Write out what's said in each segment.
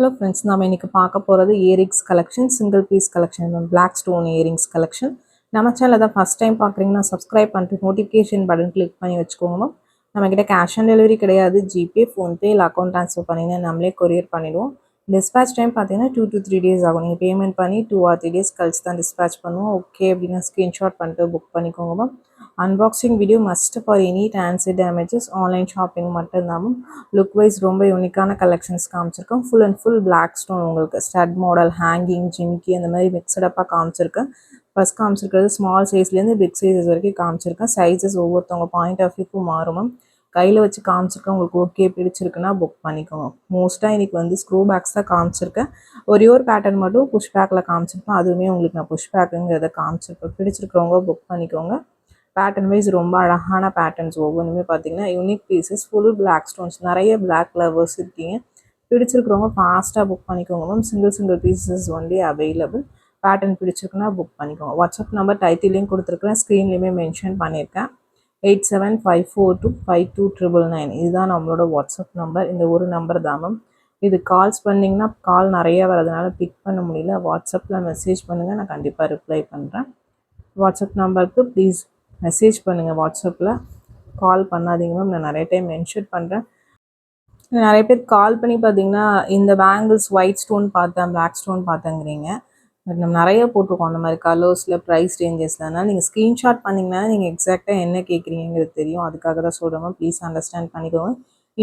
Hello friends, நாம இன்னைக்கு பார்க்க போறது earrings collection, single piece collection, black stone earrings collection. நம்ம சேனலை தான் ஃபர்ஸ்ட் டைம் பார்க்குறீங்கன்னா சப்ஸ்கிரைப் பண்ணிட்டு நோட்டிஃபிகேஷன் பட்டன் கிளிக் பண்ணி வச்சுக்கோங்க. நம்மக்கிட்ட கேஷ் ஆன் டெலிவரி கிடையாது. ஜிபே, ஃபோன்பே இல்லை அக்கௌண்ட் ட்ரான்ஸ்ஃபர் பண்ணிங்கன்னா நம்மளே கொரியர் பண்ணிவிடுவோம். டிஸ்பேச் டைம் பார்த்தீங்கன்னா 2 to 3 days ஆகும். நீங்கள் பேமெண்ட் பண்ணி 2 or 3 days கழிச்சு தான் டிஸ்பேச் பண்ணுவோம். ஓகே அப்படின்னா ஸ்க்ரீன்ஷாட் பண்ணிட்டு புக் பண்ணிக்கோங்க. Unboxing video must for any transit damages. Online shopping மட்டும்தான். லுக் வைஸ் ரொம்ப யூனிக்கான கலெக்ஷன்ஸ் காமிச்சிருக்கோம். Full and full black stone உங்களுக்கு ஸ்டட் மாடல், ஹேங்கிங், ஜிம்கி அந்த மாதிரி மிக்சடப்பாக காமிச்சிருக்கேன். ஃபஸ்ட் காமிச்சிருக்கிறது ஸ்மால் சைஸ்லேருந்து பிக் சைஸஸ் வரைக்கும் காமிச்சிருக்கேன். சைஸஸ் ஒவ்வொருத்தவங்க பாயிண்ட் ஆஃப் வியூக்கும் மாறும். கையில் வச்சு காமிச்சிருக்கேன். உங்களுக்கு ஓகே பிடிச்சிருக்குன்னா புக் பண்ணிக்கோங்க. மோஸ்ட்டாக இன்றைக்கி வந்து ஸ்க்ரூ பேக்ஸ் தான் காமிச்சிருக்கேன். ஒரே ஒரு பேட்டர்ன் மட்டும் புஷ் பேக்கில் காமிச்சிருப்பேன். அதுவுமே உங்களுக்கு நான் புஷ் பேக்குங்கிறத காமிச்சிருப்பேன். பிடிச்சிருக்கிறவங்க புக் பண்ணிக்கோங்க. பேட்டர்ன் வைஸ் ரொம்ப அழகான பேட்டர்ன்ஸ் ஒவ்வொன்றுமே பார்த்தீங்கன்னா unique pieces, full black stones. நிறைய பிளாக் லவர்ஸ் இருக்கீங்க. பிடிச்சிருக்கிறவங்க ஃபாஸ்ட்டாக புக் பண்ணிக்கோங்க ma'am. Single pieces only available. Pattern பிடிச்சிருக்குன்னா புக் பண்ணிக்கோங்க. வாட்ஸ்அப் நம்பர் டைட்டிலையும் கொடுத்துருக்குறேன், ஸ்க்ரீன்லேயுமே மென்ஷன் பண்ணியிருக்கேன். 8754252999 இதுதான் நம்மளோட வாட்ஸ்அப் நம்பர். இந்த ஒரு நம்பர் தான் மேம். இது கால்ஸ் பண்ணிங்கன்னா கால் நிறைய வரதுனால பிக் பண்ண முடியல. வாட்ஸ்அப்பில் மெசேஜ் பண்ணுங்கள், நான் கண்டிப்பாக ரிப்ளை பண்ணுறேன். வாட்ஸ்அப் நம்பருக்கு ப்ளீஸ் மெசேஜ் பண்ணுங்கள். வாட்ஸ்அப்பில் கால் பண்ணாதீங்க மேம். நான் நிறைய டைம் மென்ஷன் பண்ணுறேன். நிறைய பேர் கால் பண்ணி பார்த்தீங்கன்னா இந்த பேங்கிள்ஸ் ஒயிட் ஸ்டோன் பார்த்தேன், பிளாக் ஸ்டோன் பார்த்தேங்கிறீங்க. பட் நம்ம நிறைய போட்டிருக்கோம் அந்த மாதிரி கலர்ஸில், ப்ரைஸ் ரேஞ்சஸில். அதனால் நீங்கள் ஸ்க்ரீன்ஷாட் பண்ணிங்கன்னா நீங்கள் எக்ஸாக்டாக என்ன கேட்குறீங்கிறது தெரியும். அதுக்காக தான் சொல்கிறேன் மேம். ப்ளீஸ் அண்டர்ஸ்டாண்ட் பண்ணிக்கோங்க.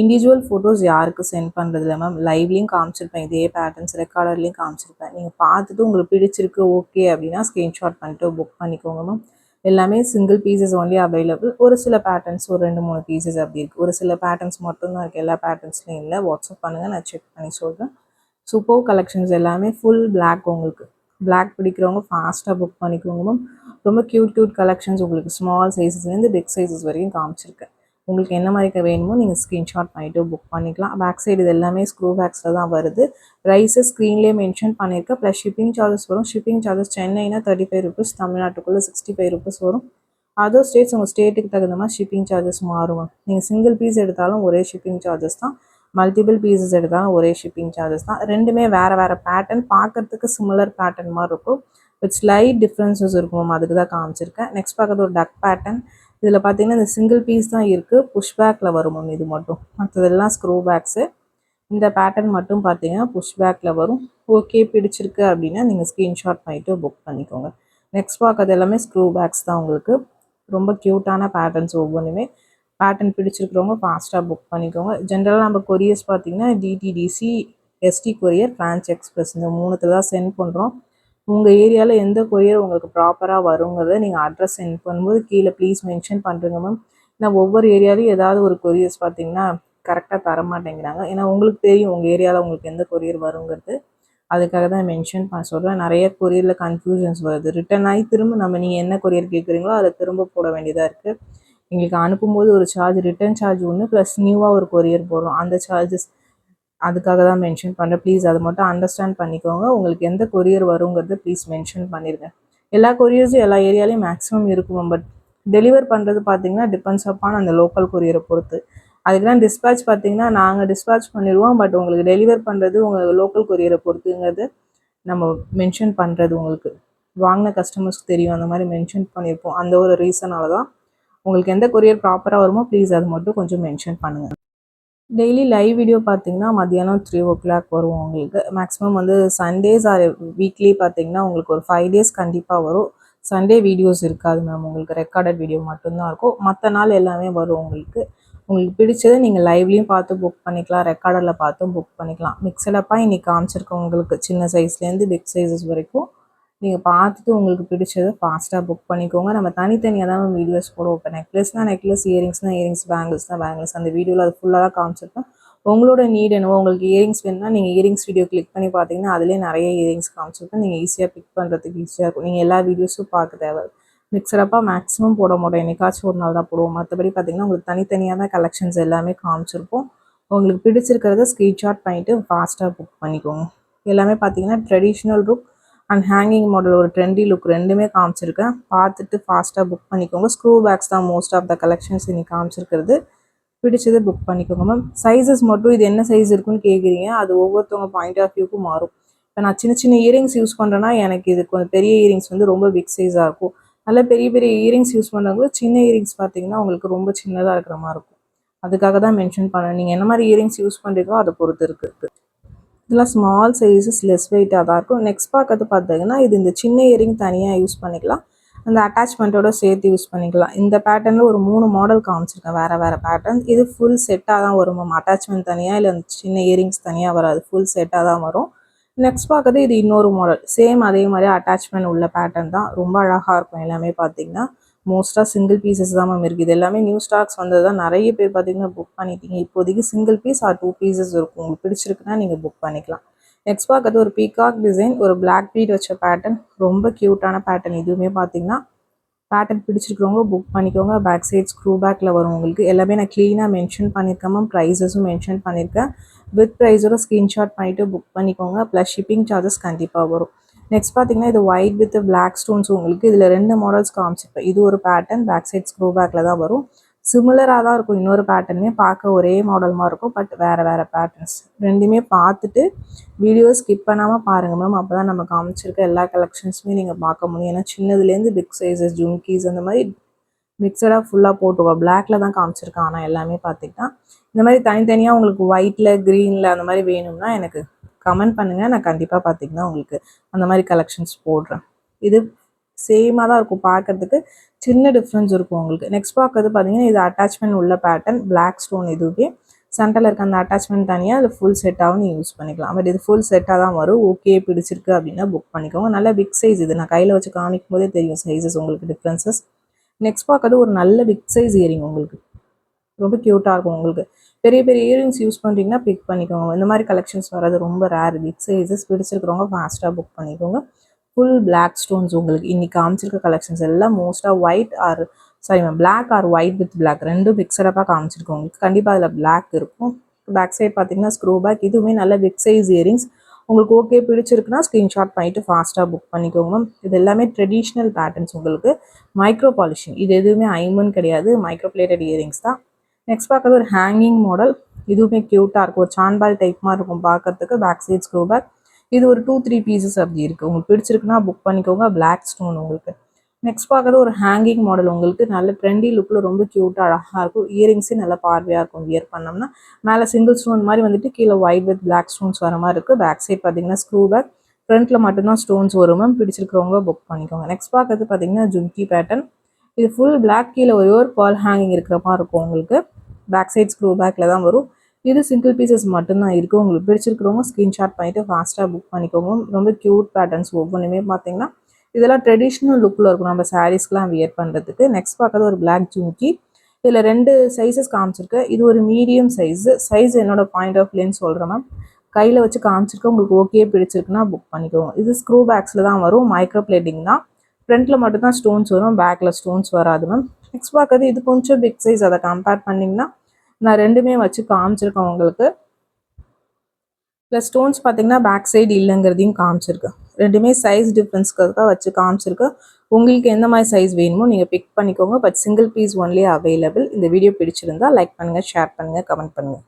இண்டிவிஜுவல் ஃபோட்டோஸ் யாருக்கு சென்ட் பண்ணுறதில்ல மேம். லைவ்லேயும் காமிச்சிருப்பேன், இதே பேட்டர்ன்ஸ் ரெக்கார்டர்லேயும் காமிச்சிருப்பேன். நீங்கள் பார்த்துட்டு உங்களுக்கு பிடிச்சிருக்கு ஓகே அப்படின்னா ஸ்க்ரீன்ஷாட் பண்ணிட்டு புக் பண்ணிக்கோங்க மேம். எல்லாமே சிங்கிள் பீசஸ் ஒன்லி அவைலபிள். ஒரு சில பேட்டர்ன்ஸ் ஒரு 2-3 பீசஸ் அப்படி இருக்குது. ஒரு சில பேட்டர்ன்ஸ் மட்டும்தான் இருக்குது, எல்லா பேட்டர்ன்ஸ்லையும் இல்லை. வாட்ஸ்அப் பண்ணுங்கள், நான் செக் பண்ணி சொல்கிறேன். சூப்பர் கலெக்ஷன்ஸ் எல்லாமே ஃபுல் பிளாக். உங்களுக்கு பிளாக் பிடிக்கிறவங்க ஃபாஸ்ட்டாக புக் பண்ணிக்கோங்க மேம். ரொம்ப க்யூட் கலெக்ஷன்ஸ் உங்களுக்கு ஸ்மால் சைஸஸ்லேருந்து பிக் சைஸஸ் வரைக்கும் காமிச்சிருக்கேன். உங்களுக்கு என்ன மாதிரி வேணுமோ நீங்கள் ஸ்க்ரீன்ஷாட் பண்ணிவிட்டு புக் பண்ணிக்கலாம். பேக் சைடு இது எல்லாமே ஸ்க்ரூ பேக்ஸில் தான் வருது. ப்ரைஸஸ் ஸ்க்ரீன்லேயே மென்ஷன் பண்ணியிருக்கேன். ப்ளஸ் ஷிப்பிங் சார்ஜஸ் வரும். ஷிப்பிங் சார்ஜஸ் சென்னைனா 35 rupees, தமிழ்நாட்டுக்குள்ளே 65 rupees வரும். அதர் ஸ்டேட்ஸ் உங்கள் ஸ்டேட்டுக்கு தகுந்த மாதிரி ஷிப்பிங் சார்ஜஸ் மாறும். நீங்கள் சிங்கிள் பீஸ் எடுத்தாலும் ஒரே ஷிப்பிங் சார்ஜஸ் தான். மல்டிபிள் பீசஸ் எடுத்தாலும் ஒரே ஷிப்பிங் சார்ஜஸ் தான். ரெண்டுமே வேறு வேறு பேட்டர்ன். பார்க்குறதுக்கு சிமிலர் பேட்டர்ன் மாதிரி இருக்கும், வித் ஸ்லைட் டிஃப்ரென்சஸ் இருக்கும். அதுக்கு தான் காமிச்சிருக்கேன். நெக்ஸ்ட் பார்க்குறது ஒரு டக் பேட்டர்ன். இதில் பார்த்தீங்கன்னா இந்த சிங்கிள் பீஸ் தான் இருக்குது. புஷ் பேக்கில் வரும் மேம். இது மட்டும், மற்றதெல்லாம் ஸ்க்ரூ பேக்ஸு. இந்த பேட்டர்ன் மட்டும் பார்த்தீங்கன்னா புஷ் பேக்கில் வரும். ஓகே பிடிச்சிருக்கு அப்படின்னா நீங்கள் ஸ்க்ரீன்ஷாட் பண்ணிவிட்டு புக் பண்ணிக்கோங்க. நெக்ஸ்ட் பார்க்குறது எல்லாமே ஸ்க்ரூ பேக்ஸ் தான். உங்களுக்கு ரொம்ப க்யூட்டான பேட்டர்ன்ஸ் ஒவ்வொன்றுமே. பேட்டர்ன் பிடிச்சிருக்கிறவங்க ஃபாஸ்ட்டாக புக் பண்ணிக்கோங்க. ஜென்ரலாக நம்ம கொரியர்ஸ் பார்த்தீங்கன்னா டிடிடிசி, எஸ்டி கொரியர், ஃப்ரான்ச் எக்ஸ்பிரஸ் இந்த 3த்துல தான் சென்ட் பண்ணுறோம். உங்கள் ஏரியாவில் எந்த கொரியர் உங்களுக்கு ப்ராப்பராக வருங்கிறத நீங்கள் அட்ரஸ் சென்ட் பண்ணும்போது கீழே ப்ளீஸ் மென்ஷன் பண்ணுறேங்க மேம். ஏன்னா ஒவ்வொரு ஏரியாலையும் ஏதாவது ஒரு கொரியர்ஸ் பார்த்தீங்கன்னா கரெக்டாக தர மாட்டேங்கிறாங்க. ஏன்னா உங்களுக்கு தெரியும் உங்கள் ஏரியாவில் உங்களுக்கு எந்த கொரியர் வருங்கிறது. அதுக்காக தான் மென்ஷன் பண்ண சொல்கிறேன். நிறைய கொரியரில் கன்ஃபியூஷன்ஸ் வருது. ரிட்டன் ஆகி திரும்ப நீங்கள் என்ன கொரியர் கேட்குறீங்களோ அதை திரும்ப போட வேண்டியதாக இருக்குது. எங்களுக்கு அனுப்பும்போது ஒரு சார்ஜ், ரிட்டன் சார்ஜ் ஒன்று, ப்ளஸ் நியூவாக ஒரு கொரியர் போடுறோம், அந்த சார்ஜஸ். அதுக்காக தான் மென்ஷன் பண்ணுறேன். ப்ளீஸ் அதை மட்டும் அண்டர்ஸ்டாண்ட் பண்ணிக்கோங்க. உங்களுக்கு எந்த கொரியர் வருங்கிறது ப்ளீஸ் மென்ஷன் பண்ணிடுங்க. எல்லா கொரியர்ஸும் எல்லா ஏரியாலையும் மேக்ஸிமம் இருக்கும். பட் டெலிவர் பண்ணுறது பார்த்தீங்கன்னா டிபெண்ட்ஸ் அப்பான் அந்த லோக்கல் கொரியரை பொறுத்து. அதுக்கெல்லாம் டிஸ்பேச் பார்த்தீங்கன்னா நாங்கள் டிஸ்பேச் பண்ணிடுவோம். பட் உங்களுக்கு டெலிவர் பண்ணுறது உங்கள் லோக்கல் கொரியரை பொறுத்துங்கிறது நம்ம மென்ஷன் பண்ணுறது உங்களுக்கு வாங்கின கஸ்டமர்ஸ்க்கு தெரியும். அந்த மாதிரி மென்ஷன் பண்ணியிருப்போம். அந்த ஒரு ரீசனால தான். உங்களுக்கு எந்த கொரியர் ப்ராப்பராக வருமோ ப்ளீஸ் அது மட்டும் கொஞ்சம் மென்ஷன் பண்ணுங்கள். டெய்லி லைவ் வீடியோ பார்த்தீங்கன்னா மத்தியானம் 3 o'clock வரும் உங்களுக்கு. மேக்ஸிமம் வந்து சண்டேஸ் ஆர் வீக்லி பார்த்தீங்கன்னா உங்களுக்கு ஒரு 5 days கண்டிப்பாக வரும். சண்டே வீடியோஸ் இருக்காது மேம். உங்களுக்கு ரெக்கார்டட் வீடியோ மட்டும்தான் இருக்கும். மற்ற நாள் எல்லாமே வரும் உங்களுக்கு. உங்களுக்கு பிடிச்சதை நீங்கள் லைவ்லேயும் பார்த்து புக் பண்ணிக்கலாம், ரெக்கார்டரில் பார்த்தும் புக் பண்ணிக்கலாம். மிக்சடப்பாக இன்றைக்கி காமிச்சிருக்கோம் உங்களுக்கு சின்ன சைஸ்லேருந்து பிக் சைஸஸ் வரைக்கும். நீங்கள் பார்த்துட்டு உங்களுக்கு பிடிச்சதை ஃபாஸ்ட்டாக புக் பண்ணிக்கோங்க. நம்ம தனித்தனியாக தான் வீடியோஸ் போடுவோம். இப்போ நெக்லஸ்னால் நெக்லஸ், இயரிங்ஸ்னால் இயரிங்ஸ், பேங்கிள்ஸ்னால் பேங்கிள்ஸ். அந்த வீடியோவில் அது ஃபுல்லாக தான் காமிச்சிருப்பேன். உங்களோட நீட் என்னவோ, உங்களுக்கு இயரிங்ஸ் வேணும்னா நீங்கள் இயரிங்ஸ் வீடியோ கிளிக் பண்ணி பார்த்தீங்கன்னா அதிலே நிறைய இயரிங்ஸ் காமிச்சிருப்பேன். நீங்கள் ஈஸியாக பிக் பண்ணுறதுக்கு ஈஸியாக இருக்கும். நீங்கள் எல்லா வீடியோஸும் பார்க்க தேவை. மிக்சடப்பாக மேக்ஸிமம் போட மாட்டோம், என்னைக்காச்சும் ஒரு நாள் தான் போடுவோம். மற்றபடி பார்த்தீங்கன்னா உங்களுக்கு தனித்தனியாக தான் கலெக்ஷன்ஸ் எல்லாமே காமிச்சிருப்போம். உங்களுக்கு பிடிச்சிருக்கிறத ஸ்க்ரீன்ஷாட் பண்ணிவிட்டு ஃபாஸ்ட்டாக புக் பண்ணிக்கோங்க. எல்லாமே பார்த்தீங்கன்னா traditional look and hanging model, ஒரு ட்ரெண்டி லுக் ரெண்டுமே காமிச்சிருக்கேன். பார்த்துட்டு ஃபாஸ்ட்டாக புக் பண்ணிக்கோங்க. ஸ்க்ரூ பேக்ஸ் தான் மோஸ்ட் ஆஃப் த கலெக்ஷன்ஸ் இன்றைக்கி காமிச்சிருக்கிறது. பிடிச்சதை புக் பண்ணிக்கோங்க மேம். சைஸஸ் மட்டும் இது என்ன சைஸ் இருக்குன்னு கேட்குறீங்க, அது ஒவ்வொருத்தவங்க பாயிண்ட் ஆஃப் வியூக்கும் மாறும். இப்போ நான் சின்ன சின்ன இயரிங்ஸ் யூஸ் பண்ணுறேன்னா எனக்கு இது கொஞ்சம் பெரிய இயரிங்ஸ் வந்து ரொம்ப பிக் சைஸாக இருக்கும். நல்ல பெரிய பெரிய இயரிங்ஸ் யூஸ் பண்ணுறவங்க சின்ன இயரிங்ஸ் பார்த்தீங்கன்னா உங்களுக்கு ரொம்ப சின்னதாக இருக்கிற மாதிரி இருக்கும். அதுக்காக தான் மென்ஷன் பண்ணேன். நீங்கள் என்ன மாதிரி இயரிங்ஸ் யூஸ் பண்ணுறீங்களோ அதை பொறுத்து இருக்குது. இதெல்லாம் ஸ்மால் சைஸஸ் லெஸ் வெயிட்டாக தான் இருக்கும். நெக்ஸ்ட் பார்க்கறது பார்த்தீங்கன்னா இது இந்த சின்ன இயரிங் தனியாக யூஸ் பண்ணிக்கலாம், அந்த அட்டாச்மெண்ட்டோட சேர்த்து யூஸ் பண்ணிக்கலாம். இந்த பேட்டர்னில் ஒரு 3 மாடல் காமிச்சிருக்கேன், வேறு வேறு பேட்டர்ன். இது ஃபுல் செட்டாக தான் வரும் மேம். அட்டாச்மெண்ட் தனியாக இல்லை அந்த சின்ன இயரிங்ஸ் தனியாக வராது, ஃபுல் செட்டாக தான் வரும். நெக்ஸ்ட் பார்க்குறது இது இன்னொரு மாடல், சேம் அதே மாதிரி அட்டாச்மெண்ட் உள்ள பேட்டர்ன் தான், ரொம்ப அழகாக இருக்கும். எல்லாமே பார்த்தீங்கன்னா மோஸ்ட்டாக சிங்கிள் பீசஸ் தான் மேம் இருக்குது. இது எல்லாமே நியூ ஸ்டாக்ஸ் வந்தது தான். நிறைய பேர் பார்த்தீங்கன்னா புக் பண்ணிட்டீங்க. இப்போதைக்கு சிங்கிள் பீஸ் ஆர் 2 பீசஸ் இருக்கும். உங்களுக்கு பிடிச்சிருக்குன்னா நீங்கள் புக் பண்ணிக்கலாம். நெக்ஸ்ட் பார்க்குறது ஒரு பீகாக் டிசைன், ஒரு பிளாக் பீட் வச்ச பேட்டர்ன், ரொம்ப க்யூட்டான பேட்டர்ன். இதுவுமே பார்த்தீங்கன்னா பேட்டர்ன் பிடிச்சிருக்கிறவங்க புக் பண்ணிக்கோங்க. பேக் சைட் ஸ்க்ரூ பேக்கில் வரும் உங்களுக்கு. எல்லாமே நான் க்ளீனாக மென்ஷன் பண்ணியிருக்கேன் மேம். ப்ரைஸஸும் மென்ஷன் பண்ணியிருக்கேன். வித் ப்ரைஸோட ஸ்க்ரீன்ஷாட் பண்ணிவிட்டு புக் பண்ணிக்கோங்க. ப்ளஸ் ஷிப்பிங் சார்ஜஸ் கண்டிப்பாக வரும். நெக்ஸ்ட் பார்த்தீங்கன்னா இது ஒயிட் வித் பிளாக் ஸ்டோன்ஸ் உங்களுக்கு. இதில் 2 மாடல்ஸ் காமிச்சிருப்பேன். இது ஒரு பேட்டர்ன், பேக் சைட் ஸ்க்ரூ பேக்கில் தான் வரும். சிமிலராக தான் இருக்கும். இன்னொரு பேட்டர்னுமே பார்க்க ஒரே மாடல் மாதிரி இருக்கும், பட் வேறு வேறு பேட்டர்ன்ஸ். ரெண்டுமே பார்த்துட்டு வீடியோ ஸ்கிப் பண்ணாமல் பாருங்கள் மேம். அப்போ தான் நம்ம காமிச்சிருக்க எல்லா கலெக்ஷன்ஸுமே நீங்கள் பார்க்க முடியும். ஏன்னா சின்னதுலேருந்து பிக் சைஸஸ், ஜும்கீஸ் அந்த மாதிரி மிக்சடாக ஃபுல்லாக போட்டுருவோம். பிளாக்ல தான் காமிச்சிருக்கேன். ஆனால் எல்லாமே பார்த்திங்கன்னா இந்த மாதிரி தனித்தனியாக உங்களுக்கு ஒயிட்டில், க்ரீனில் அந்த மாதிரி வேணும்னா எனக்கு கமெண்ட் பண்ணுங்கள். நான் கண்டிப்பாக பார்த்திங்கன்னா உங்களுக்கு அந்த மாதிரி கலெக்ஷன்ஸ் போடுறேன். இது சேமாக தான் இருக்கும், பார்க்குறதுக்கு சின்ன டிஃப்ரென்ஸ் இருக்கும் உங்களுக்கு. நெக்ஸ்ட் பார்க்கறது பார்த்தீங்கன்னா இது அட்டாச்மெண்ட் உள்ள பேட்டர்ன், பிளாக் ஸ்டோன். இதுவே சென்டரில் இருக்க அந்த அட்டாச்மெண்ட் தனியாக, அது ஃபுல் செட்டாகவும் நீங்கள் யூஸ் பண்ணிக்கலாம். பட் இது ஃபுல் செட்டாக தான் வரும். ஓகே பிடிச்சிருக்கு அப்படின்னா புக் பண்ணிக்கோங்க. நல்ல பிக் சைஸ். இது நான் கையில் வச்சு காமிக்கும் போதே தெரியும் சைஸஸ் உங்களுக்கு டிஃப்ரென்சஸ். நெக்ஸ்ட் பார்க்கறது ஒரு நல்ல பிக் சைஸ் இயரிங் உங்களுக்கு, ரொம்ப க்யூட்டாக இருக்கும் உங்களுக்கு. பெரிய பெரிய இயரிங்ஸ் யூஸ் பண்ணுறீங்கன்னா பிக் பண்ணிக்கோங்க. இந்த மாதிரி கலெக்ஷன்ஸ் வர்றது ரொம்ப ரேர். பிக் சைஸஸ் பிடிச்சிருக்கிறவங்க ஃபாஸ்ட்டாக புக் பண்ணிக்கோங்க. ஃபுல் பிளாக் ஸ்டோன்ஸ் உங்களுக்கு. இன்றைக்கி காமிச்சிருக்க கலெக்ஷன்ஸ் எல்லாம் மோஸ்ட்டாக white or black or white with black ரெண்டும் மிக்சடாக காமிச்சிருக்கோம் உங்களுக்கு. கண்டிப்பாக அதில் பிளாக் இருக்கும். பேக் சைட் பார்த்தீங்கன்னா ஸ்க்ரூ பேக். இதுவுமே நல்ல பிக் சைஸ் இயரிங்ஸ். உங்களுக்கு ஓகே பிடிச்சிருக்குன்னா ஸ்க்ரீன்ஷாட் பண்ணிவிட்டு ஃபாஸ்ட்டாக புக் பண்ணிக்கோங்க. இது எல்லாமே ட்ரெடிஷ்னல் பேட்டர்ன்ஸ் உங்களுக்கு. மைக்ரோ பாலிஷிங், இது எதுவுமே ஐமன் கிடையாது, மைக்ரோ பிளேட்டட் இயரிங்ஸ் தான். நெக்ஸ்ட் பார்க்குறது ஒரு ஹேங்கிங் மாடல். இதுவுமே க்யூட்டாக இருக்கும், ஒரு சான்பால் டைப் மாதிரி இருக்கும் பார்க்கறதுக்கு. Back side screw back. இது ஒரு 2-3 பீசஸ் அப்படி இருக்குது. உங்களுக்கு பிடிச்சிருக்குன்னா புக் பண்ணிக்கோங்க. பிளாக் ஸ்டோன் உங்களுக்கு. நெக்ஸ்ட் பார்க்குறது ஒரு ஹேங்கிங் மாடல் உங்களுக்கு. நல்ல ட்ரெண்டி லுக்கில் ரொம்ப க்யூட்டாக அழகாக இருக்கும். இயரிங்ஸே நல்லா பார்வையாக இருக்கும் வியர் பண்ணோம்னா. மேலே சிங்கிள் ஸ்டோன் மாதிரி வந்துட்டு கீழே ஒயிட் வித் பிளாக் ஸ்டோன்ஸ் வர மாதிரி இருக்குது. பேக் சைட் பார்த்தீங்கன்னா ஸ்க்ரூ பேக். ஃப்ரண்ட்டில் மட்டும்தான் ஸ்டோன்ஸ் வரும் மேம். பிடிச்சிருக்கிறவங்க புக் பண்ணிக்கோங்க. நெக்ஸ்ட் பார்க்கறது பார்த்தீங்கன்னா ஜும்கி பேட்டர்ன். இது ஃபுல் பிளாக், கீழே ஒரே ஒரு பால் ஹேங்கிங் இருக்கிற மாதிரி இருக்கும் உங்களுக்கு. பேக் சைட் ஸ்க்ரூ பேக்கில் தான் வரும். இது சிங்கிள் பீசஸ் மட்டும்தான் இருக்குது. உங்களுக்கு பிடிச்சிருக்கிறவங்க ஸ்க்ரீன்ஷாட் பண்ணிவிட்டு ஃபாஸ்ட்டாக புக் பண்ணிக்கோங்க. ரொம்ப க்யூட் பேட்டர்ன்ஸ் ஒவ்வொன்றுமே பார்த்தீங்கன்னா இதெல்லாம் ட்ரெடிஷ்னல் லுக்கில் இருக்கும் நம்ம சாரீஸ்க்கெலாம் வியர் பண்ணுறதுக்கு. நெக்ஸ்ட் பார்க்கறது ஒரு பிளாக் ஜும்கி. இதில் 2 சைஸஸ் காமிச்சிருக்கேன். இது ஒரு மீடியம் சைஸ் என்னோடய பாயிண்ட் ஆஃப் வியூன்னு சொல்கிறேன் மேம். கையில் வச்சு காமிச்சிருக்கேன். உங்களுக்கு ஓகே பிடிச்சிருக்குன்னா புக் பண்ணிக்கோங்க. இது ஸ்க்ரூ பேக்ஸில் தான் வரும், மைக்ரோ பிளேட்டிங் தான். ஃப்ரண்ட்டில் மட்டும்தான் ஸ்டோன்ஸ் வரும், பேக்கில் ஸ்டோன்ஸ் வராது மேம். நெக்ஸ்ட் பார்க்கறது இது கொஞ்சம் பிக் சைஸ். அதை கம்பேர் பண்ணிங்கன்னா நான் ரெண்டுமே வச்சு காமிச்சிருக்கேன் உங்களுக்கு. ப்ளஸ் ஸ்டோன்ஸ் பார்த்தீங்கன்னா பேக் சைடு இல்லைங்கிறதையும் காமிச்சிருக்கேன். ரெண்டுமே சைஸ் டிஃப்ரென்ஸ்க்காக வச்சு காமிச்சிருக்கேன். உங்களுக்கு எந்த மாதிரி சைஸ் வேணுமோ நீங்கள் பிக் பண்ணிக்கோங்க. But single piece only available. இந்த வீடியோ பிடிச்சிருந்தா லைக் பண்ணுங்கள், ஷேர் பண்ணுங்கள், கமெண்ட் பண்ணுங்கள்.